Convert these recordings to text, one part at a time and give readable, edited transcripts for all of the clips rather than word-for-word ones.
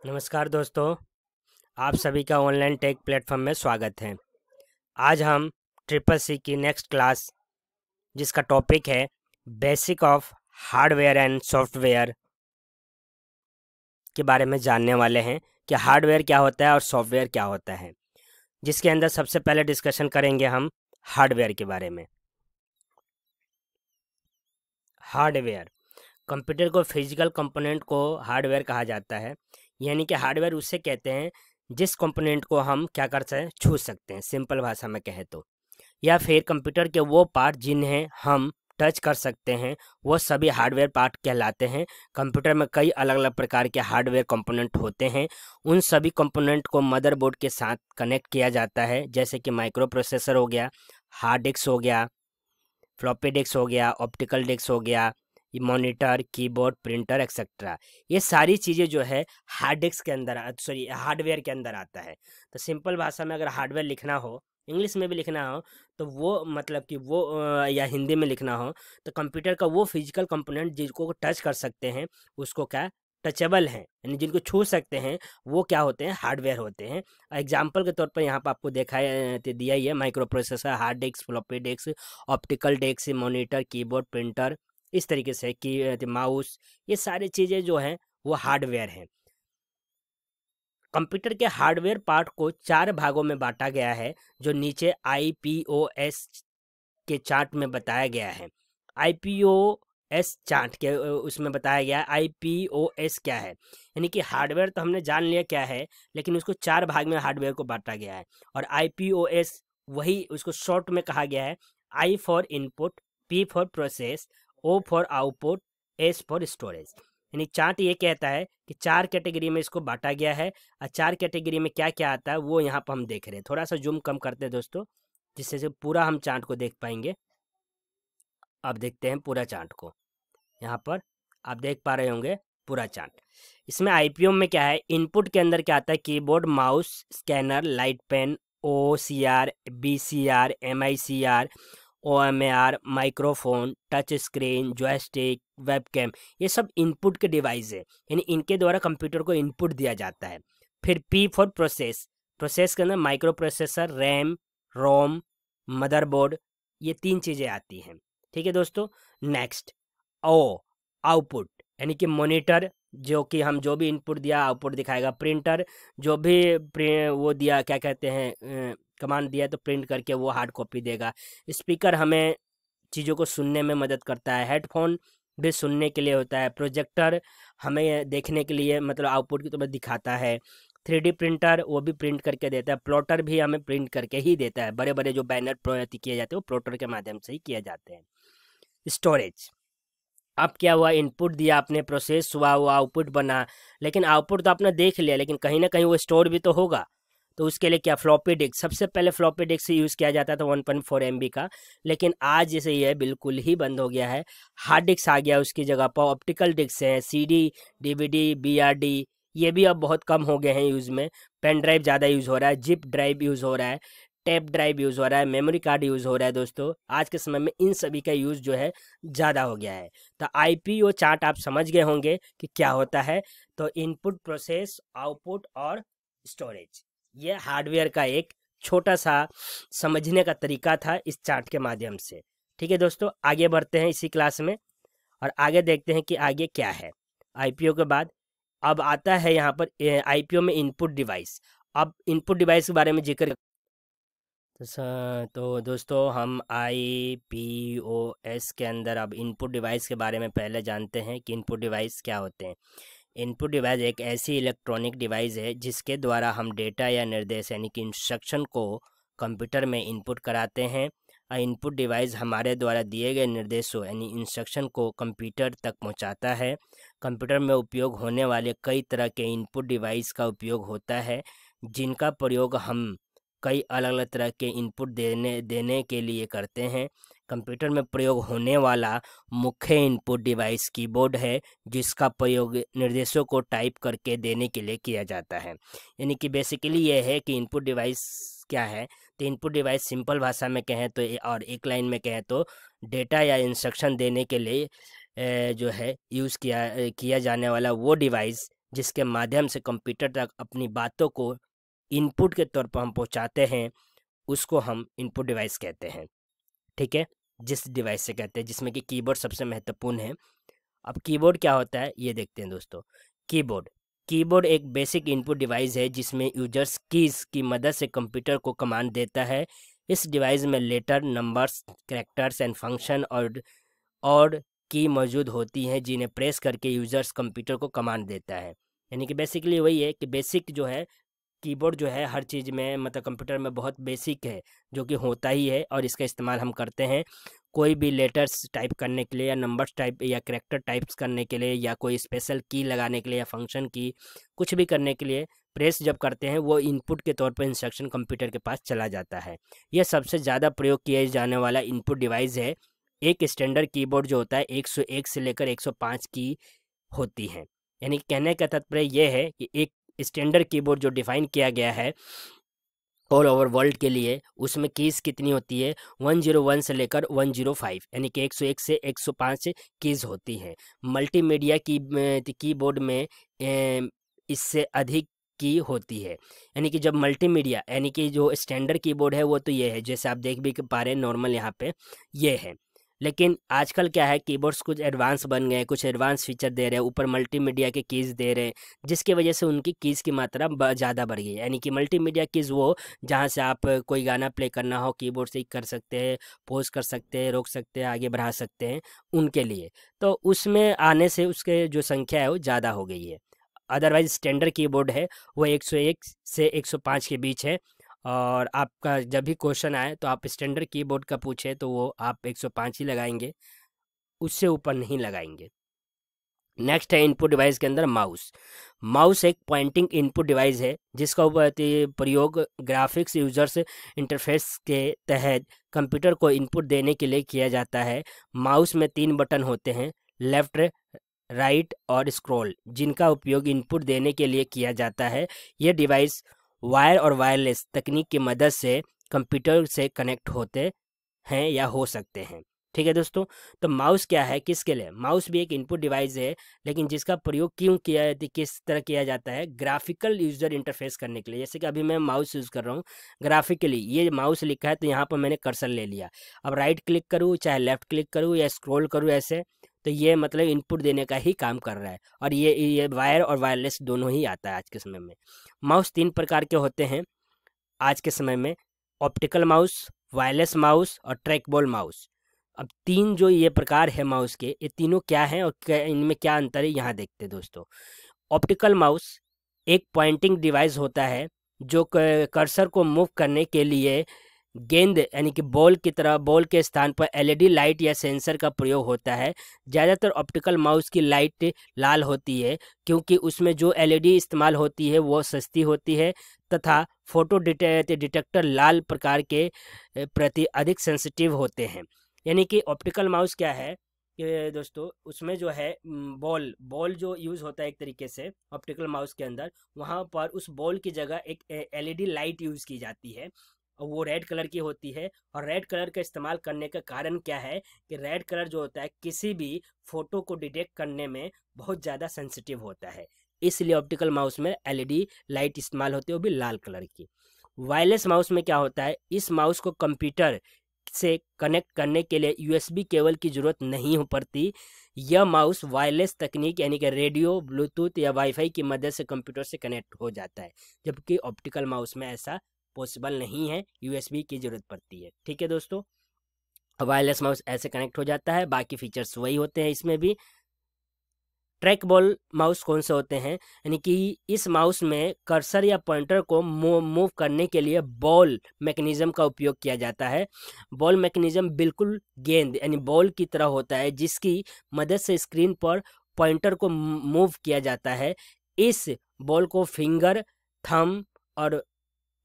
नमस्कार दोस्तों, आप सभी का ऑनलाइन टेक प्लेटफॉर्म में स्वागत है। आज हम ट्रिपल सी की नेक्स्ट क्लास जिसका टॉपिक है basic of hardware and software के बारे में जानने वाले हैं कि हार्डवेयर क्या होता है और सॉफ्टवेयर क्या होता है। जिसके अंदर सबसे पहले डिस्कशन करेंगे हम हार्डवेयर के बारे में। हार्डवेयर कंप्यूटर को फिजिकल कंपोनेंट को हार्डवेयर कहा जाता है। यानी कि हार्डवेयर उसे कहते हैं जिस कंपोनेंट को हम क्या कर सकते हैं, छू सकते हैं, सिंपल भाषा में कहे तो। या फिर कंप्यूटर के वो पार्ट जिन्हें हम टच कर सकते हैं वो सभी हार्डवेयर पार्ट कहलाते हैं। कंप्यूटर में कई अलग अलग प्रकार के हार्डवेयर कंपोनेंट होते हैं। उन सभी कंपोनेंट को मदरबोर्ड के साथ कनेक्ट किया जाता है, जैसे कि माइक्रो प्रोसेसर हो गया, हार्ड डिस्क हो गया, फ्लॉपी डिस्क हो गया, ऑप्टिकल डिस्क हो गया, मॉनिटर, कीबोर्ड, प्रिंटर एक्सेट्रा। ये सारी चीज़ें जो है हार्ड डिस्क के अंदर हार्डवेयर के अंदर आता है। तो सिंपल भाषा में अगर हार्डवेयर लिखना हो, इंग्लिश में भी लिखना हो, तो वो मतलब कि वो या हिंदी में लिखना हो तो कंप्यूटर का वो फिजिकल कंपोनेंट जिनको टच कर सकते हैं उसको क्या टचेबल हैं, यानी जिनको छू सकते हैं वो क्या होते हैं, हार्डवेयर होते हैं। एग्जाम्पल के तौर पर यहाँ पर आपको दिया ही है, microprocessor, hard disk, floppy disk, optical disk, monitor, keyboard, printer, इस तरीके से कि माउस, ये सारी चीज़ें जो हैं वो हार्डवेयर हैं। कंप्यूटर के हार्डवेयर पार्ट को 4 भागों में बांटा गया है, जो नीचे आईपीओएस के चार्ट में बताया गया है। आईपीओएस चार्ट के उसमें बताया गया है आईपीओएस क्या है। यानी कि हार्डवेयर तो हमने जान लिया क्या है, लेकिन उसको 4 भाग में हार्डवेयर को बांटा गया है। और आईपीओएस वही उसको शॉर्ट में कहा गया है, I for input, P for process, O for output, S for storage. यानी चार्ट ये कहता है कि 4 कैटेगरी में इसको बांटा गया है। और 4 कैटेगरी में क्या क्या आता है वो यहाँ पर हम देख रहे हैं। थोड़ा सा जूम कम करते हैं दोस्तों, जिससे से पूरा हम चार्ट को देख पाएंगे। अब देखते हैं पूरा चार्ट को। यहाँ पर आप देख पा रहे होंगे पूरा चार्ट। इसमें आईपीओ में क्या है, इनपुट के अंदर क्या आता है, keyboard, mouse, scanner, light pen, O C R, B C R, M I C R, O M A R, microphone, touch screen, joystick, webcam, ये सब इनपुट के डिवाइस है। यानी इनके द्वारा कंप्यूटर को इनपुट दिया जाता है। फिर पी फॉर प्रोसेस, प्रोसेस के अंदर माइक्रो प्रोसेसर, रैम, रोम, मदरबोर्ड, ये 3 चीज़ें आती हैं। ठीक है दोस्तों। नेक्स्ट ओ आउटपुट, यानी कि मॉनिटर, जो कि हम जो भी इनपुट दिया आउटपुट दिखाएगा। प्रिंटर, जो भी वो दिया क्या कहते हैं कमांड दिया तो प्रिंट करके वो हार्ड कॉपी देगा। स्पीकर हमें चीज़ों को सुनने में मदद करता है। हेडफोन भी सुनने के लिए होता है। प्रोजेक्टर हमें देखने के लिए मतलब आउटपुट की तरह दिखाता है। 3D प्रिंटर वो भी प्रिंट करके देता है। प्लॉटर भी हमें प्रिंट करके ही देता है। बड़े बड़े जो बैनर किए जाते हैं वो प्लॉटर के माध्यम से ही किए जाते हैं। स्टोरेज, अब क्या हुआ, इनपुट दिया आपने, प्रोसेस हुआ, वो आउटपुट बना, लेकिन आउटपुट तो आपने देख लिया, लेकिन कहीं ना कहीं वो स्टोर भी तो होगा। तो उसके लिए क्या, फ्लॉपी डिस्क। सबसे पहले फ्लॉपी डिस्क यूज़ किया जाता था 1.4 MB का, लेकिन आज जैसे ये बिल्कुल ही बंद हो गया है। हार्ड डिस्क आ गया उसकी जगह पर। ऑप्टिकल डिस्क है, CD, DVD, BRD, ये भी अब बहुत कम हो गए हैं यूज़ में। पेन ड्राइव ज़्यादा यूज़ हो रहा है, जिप ड्राइव यूज़ हो रहा है, टेप ड्राइव यूज़ हो रहा है, मेमोरी कार्ड यूज़ हो रहा है। दोस्तों आज के समय में इन सभी का यूज़ जो है ज़्यादा हो गया है। तो आईपीओ चार्ट आप समझ गए होंगे कि क्या होता है। तो इनपुट, प्रोसेस, आउटपुट और स्टोरेज, ये हार्डवेयर का एक छोटा सा समझने का तरीका था इस चार्ट के माध्यम से। ठीक है दोस्तों, आगे बढ़ते हैं इसी क्लास में और आगे देखते हैं कि आगे क्या है। आईपीओ के बाद अब आता है यहाँ पर आईपीओ में इनपुट डिवाइस। अब इनपुट डिवाइस के बारे में जिक्र तो दोस्तों हम आईपीओएस के अंदर अब इनपुट डिवाइस के बारे में पहले जानते हैं कि इनपुट डिवाइस क्या होते हैं। इनपुट डिवाइस एक ऐसी इलेक्ट्रॉनिक डिवाइस है जिसके द्वारा हम डेटा या निर्देश यानी कि इंस्ट्रक्शन को कंप्यूटर में इनपुट कराते हैं। इनपुट डिवाइस हमारे द्वारा दिए गए निर्देशों यानी इंस्ट्रक्शन को कंप्यूटर तक पहुंचाता है। कंप्यूटर में उपयोग होने वाले कई तरह के इनपुट डिवाइस का उपयोग होता है, जिनका प्रयोग हम कई अलग अलग तरह के इनपुट देने के लिए करते हैं। कंप्यूटर में प्रयोग होने वाला मुख्य इनपुट डिवाइस कीबोर्ड है, जिसका प्रयोग निर्देशों को टाइप करके देने के लिए किया जाता है। यानी कि बेसिकली ये है कि इनपुट डिवाइस क्या है। तो इनपुट डिवाइस सिंपल भाषा में कहें तो और एक लाइन में कहें तो डेटा या इंस्ट्रक्शन देने के लिए जो है यूज़ किया जाने वाला वो डिवाइस जिसके माध्यम से कंप्यूटर तक अपनी बातों को इनपुट के तौर पर हम पहुंचाते हैं, उसको हम इनपुट डिवाइस कहते हैं। ठीक है, जिस डिवाइस से कहते हैं, जिसमें कि कीबोर्ड सबसे महत्वपूर्ण है। अब कीबोर्ड क्या होता है ये देखते हैं दोस्तों। कीबोर्ड एक बेसिक इनपुट डिवाइस है जिसमें यूजर्स कीज की मदद से कंप्यूटर को कमांड देता है। इस डिवाइस में letter, numbers, characters and function और की मौजूद होती हैं जिन्हें प्रेस करके यूजर्स कंप्यूटर को कमांड देता है। यानी कि बेसिकली वही है कि बेसिक जो है कीबोर्ड जो है हर चीज़ में, मतलब कंप्यूटर में बहुत बेसिक है, जो कि होता ही है और इसका इस्तेमाल हम करते हैं कोई भी लेटर्स टाइप करने के लिए, या नंबर्स टाइप या कैरेक्टर टाइप्स करने के लिए, या कोई स्पेशल की लगाने के लिए, या फंक्शन की कुछ भी करने के लिए प्रेस जब करते हैं वो इनपुट के तौर पर इंस्ट्रक्शन कंप्यूटर के पास चला जाता है। यह सबसे ज़्यादा प्रयोग किया जाने वाला इनपुट डिवाइस है। एक स्टैंडर्ड कीबोर्ड जो होता है 101 से लेकर 105 की होती है। यानी कहने का तात्पर्य यह है कि एक स्टैंडर्ड कीबोर्ड जो डिफाइन किया गया है ऑल ओवर वर्ल्ड के लिए, उसमें कीज़ कितनी होती है 101 से लेकर 105, यानी कि 101 से 105 कीज़ होती हैं। मल्टीमीडिया कीबोर्ड में इससे अधिक की होती है। यानी कि जब मल्टीमीडिया, यानी कि जो स्टैंडर्ड कीबोर्ड है वो तो ये है, जैसे आप देख भी पा रहे हैं नॉर्मल यहाँ पे ये है। लेकिन आजकल क्या है, कीबोर्ड्स कुछ एडवांस बन गए, कुछ एडवांस फीचर दे रहे हैं, ऊपर मल्टीमीडिया के कीज़ दे रहे हैं, जिसकी वजह से उनकी कीज़ की मात्रा ज़्यादा बढ़ गई है। यानी कि मल्टीमीडिया कीज़ वो जहाँ से आप कोई गाना प्ले करना हो कीबोर्ड से ही कर सकते हैं, पॉज कर सकते हैं, रोक सकते हैं, आगे बढ़ा सकते हैं, उनके लिए। तो उसमें आने से उसके जो संख्या है वो ज़्यादा हो गई है। अदरवाइज स्टैंडर्ड कीबोर्ड है वो 101 से 105 के बीच है। और आपका जब भी क्वेश्चन आए तो आप स्टैंडर्ड कीबोर्ड का पूछे तो वो आप 105 ही लगाएंगे, उससे ऊपर नहीं लगाएंगे। नेक्स्ट है इनपुट डिवाइस के अंदर माउस एक पॉइंटिंग इनपुट डिवाइस है जिसका प्रयोग ग्राफिक्स यूजर्स इंटरफेस के तहत कंप्यूटर को इनपुट देने के लिए किया जाता है। माउस में 3 बटन होते हैं, लेफ्ट, राइट और स्क्रॉल, जिनका उपयोग इनपुट देने के लिए किया जाता है। यह डिवाइस वायर और वायरलेस तकनीक की मदद से कंप्यूटर से कनेक्ट होते हैं या हो सकते हैं। ठीक है दोस्तों, तो माउस क्या है, किसके लिए? माउस भी एक इनपुट डिवाइस है, लेकिन जिसका प्रयोग किस तरह किया जाता है, ग्राफिकल यूजर इंटरफेस करने के लिए। जैसे कि अभी मैं माउस यूज़ कर रहा हूँ ग्राफिकली, ये माउस लिखा है तो यहाँ पर मैंने कर्सर ले लिया। अब राइट क्लिक करूँ, चाहे लेफ्ट क्लिक करूँ या स्क्रॉल करूँ ऐसे, तो ये मतलब इनपुट देने का ही काम कर रहा है। और ये वायर और वायरलेस दोनों ही आता है आज के समय में। माउस 3 प्रकार के होते हैं आज के समय में, ऑप्टिकल माउस, वायरलेस माउस और ट्रैकबॉल माउस। अब 3 जो ये प्रकार है माउस के, ये तीनों क्या हैं और इनमें क्या अंतर है यहाँ देखते हैं दोस्तों। ऑप्टिकल माउस एक पॉइंटिंग डिवाइस होता है जो कर्सर को मूव करने के लिए गेंद यानी कि बॉल की तरह बॉल के स्थान पर एलईडी लाइट या सेंसर का प्रयोग होता है। ज़्यादातर ऑप्टिकल माउस की लाइट लाल होती है क्योंकि उसमें जो एलईडी इस्तेमाल होती है वो सस्ती होती है तथा फोटो डिटेक्टर लाल प्रकार के प्रति अधिक सेंसिटिव होते हैं। यानी कि ऑप्टिकल माउस क्या है कि दोस्तों, उसमें जो है बॉल जो यूज़ होता है एक तरीके से ऑप्टिकल माउस के अंदर, वहाँ पर उस बॉल की जगह एक एलईडी लाइट यूज़ की जाती है और वो रेड कलर की होती है। और रेड कलर का इस्तेमाल करने का कारण क्या है कि रेड कलर जो होता है किसी भी फोटो को डिटेक्ट करने में बहुत ज़्यादा सेंसिटिव होता है, इसलिए ऑप्टिकल माउस में एलईडी लाइट इस्तेमाल होती है, वो भी लाल कलर की। वायरलेस माउस में क्या होता है, इस माउस को कंप्यूटर से कनेक्ट करने के लिए यूएसबी केबल की ज़रूरत नहीं हो पड़ती। यह माउस वायरलेस तकनीक यानी कि रेडियो, ब्लूटूथ या वाईफाई की मदद से कंप्यूटर से कनेक्ट हो जाता है, जबकि ऑप्टिकल माउस में ऐसा पॉसिबल नहीं है, यूएसबी की ज़रूरत पड़ती है। ठीक है दोस्तों, वायरलेस माउस ऐसे कनेक्ट हो जाता है, बाकी फीचर्स वही होते हैं इसमें भी। ट्रैक बॉल माउस कौन से होते हैं, यानी कि इस माउस में कर्सर या पॉइंटर को मूव करने के लिए बॉल मैकेनिज्म का उपयोग किया जाता है। बॉल मैकेनिज्म बिल्कुल गेंद यानी बॉल की तरह होता है जिसकी मदद से स्क्रीन पर पॉइंटर को मूव किया जाता है। इस बॉल को फिंगर, थंब और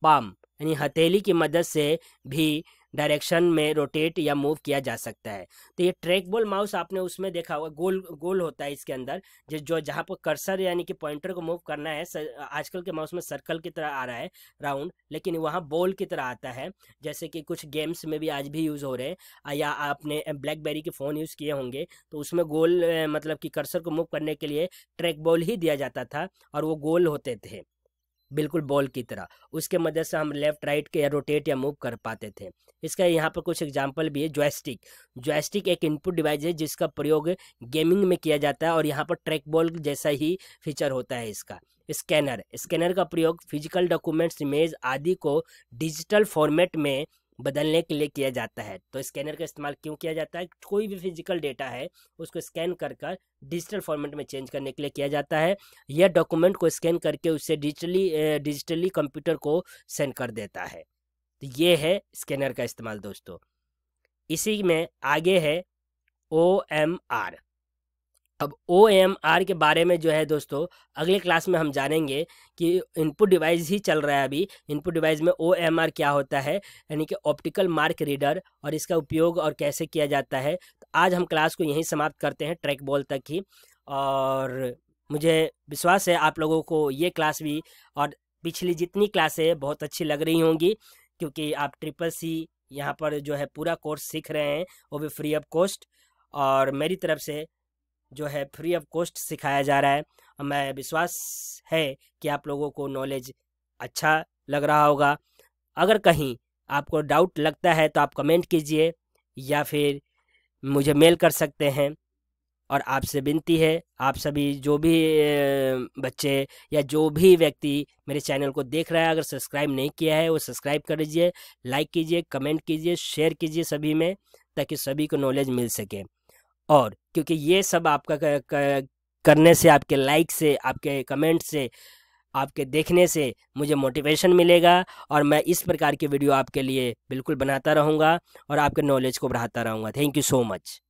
पाम यानी हथेली की मदद से भी डायरेक्शन में रोटेट या मूव किया जा सकता है। तो ये ट्रैक बॉल माउस आपने उसमें देखा होगा, गोल गोल होता है इसके अंदर, जो जहाँ पर कर्सर यानी कि पॉइंटर को मूव करना है, आजकल के माउस में सर्कल की तरह आ रहा है राउंड, लेकिन वहाँ बॉल की तरह आता है, जैसे कि कुछ गेम्स में भी आज भी यूज़ हो रहे हैं, या आपने ब्लैकबेरी के फ़ोन यूज़ किए होंगे तो उसमें गोल मतलब कि कर्सर को मूव करने के लिए ट्रैक बॉल ही दिया जाता था और वो गोल होते थे बिल्कुल बॉल की तरह। उसके मदद से हम लेफ़्ट राइट के या रोटेट या मूव कर पाते थे। इसका यहाँ पर कुछ एग्जांपल भी है। जॉयस्टिक, जॉयस्टिक एक इनपुट डिवाइस है जिसका प्रयोग गेमिंग में किया जाता है और यहाँ पर ट्रैक बॉल जैसा ही फीचर होता है इसका। स्कैनर, स्कैनर का प्रयोग फिजिकल डॉक्यूमेंट्स, इमेज आदि को डिजिटल फॉर्मेट में बदलने के लिए किया जाता है। तो स्कैनर का इस्तेमाल क्यों किया जाता है? कोई भी फिजिकल डेटा है उसको स्कैन कर कर डिजिटल फॉर्मेट में चेंज करने के लिए किया जाता है। यह डॉक्यूमेंट को स्कैन करके उससे डिजिटली कंप्यूटर को सेंड कर देता है। तो ये है स्कैनर का इस्तेमाल दोस्तों। इसी में आगे है OMR। अब OMR के बारे में जो है दोस्तों अगले क्लास में हम जानेंगे कि इनपुट डिवाइस ही चल रहा है अभी, इनपुट डिवाइस में OMR क्या होता है, यानी कि ऑप्टिकल मार्क रीडर, और इसका उपयोग और कैसे किया जाता है। तो आज हम क्लास को यहीं समाप्त करते हैं, ट्रैक बॉल तक ही। और मुझे विश्वास है आप लोगों को ये क्लास भी और पिछली जितनी क्लासें बहुत अच्छी लग रही होंगी, क्योंकि आप CCC यहाँ पर जो है पूरा कोर्स सीख रहे हैं, वो भी फ्री ऑफ कॉस्ट, और मेरी तरफ से जो है फ्री ऑफ कॉस्ट सिखाया जा रहा है। और मैं विश्वास है कि आप लोगों को नॉलेज अच्छा लग रहा होगा। अगर कहीं आपको डाउट लगता है तो आप कमेंट कीजिए या फिर मुझे मेल कर सकते हैं। और आपसे विनती है, आप सभी जो भी बच्चे या जो भी व्यक्ति मेरे चैनल को देख रहा है, अगर सब्सक्राइब नहीं किया है वो सब्सक्राइब कर लीजिए, लाइक कीजिए, कमेंट कीजिए, शेयर कीजिए सभी में, ताकि सभी को नॉलेज मिल सके। और क्योंकि ये सब आपका करने से, आपके लाइक से, आपके कमेंट से, आपके देखने से मुझे मोटिवेशन मिलेगा और मैं इस प्रकार की वीडियो आपके लिए बिल्कुल बनाता रहूँगा और आपके नॉलेज को बढ़ाता रहूँगा। Thank you so much.